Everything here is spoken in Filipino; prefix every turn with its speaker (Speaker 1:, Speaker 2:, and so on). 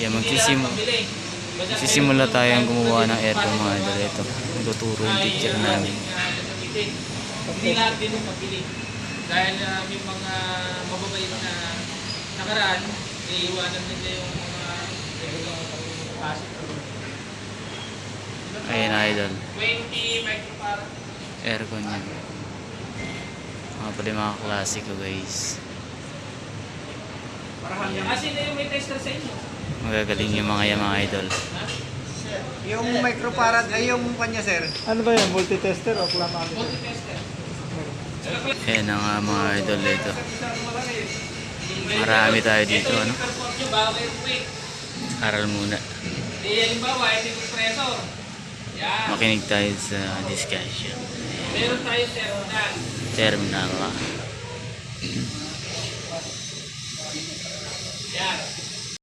Speaker 1: Yeah, magsisimula tayong gumawa ng aircon mga idol. Ito, magtuturo yung teacher namin.
Speaker 2: Hindi lahat din mabili. Dahil may mga mababait na nakaraan, iiwanan nila yung mga pasok.
Speaker 1: Ayan idol,
Speaker 2: 20 microfarad.
Speaker 1: aircon yan. Mga pala yung mga klasiko guys.
Speaker 2: Kasi na yung may tester sa inyo.
Speaker 1: Magagaling yung mga yan mga idol.
Speaker 3: Yung microfarad ay yung kanya sir.
Speaker 4: Ano ba yan? Multi-tester o plumber?
Speaker 2: Multi-tester.
Speaker 1: Ayan ang mga idol dito. Marami tayo dito, ano?
Speaker 2: Perform nyo bago kayo quick.
Speaker 1: Aral muna.
Speaker 2: Halimbawa, hindi compressor. Yan.
Speaker 1: Makinig tayo sa discussion.
Speaker 2: Meron tayo terminal.
Speaker 1: Terminal.
Speaker 2: Yan.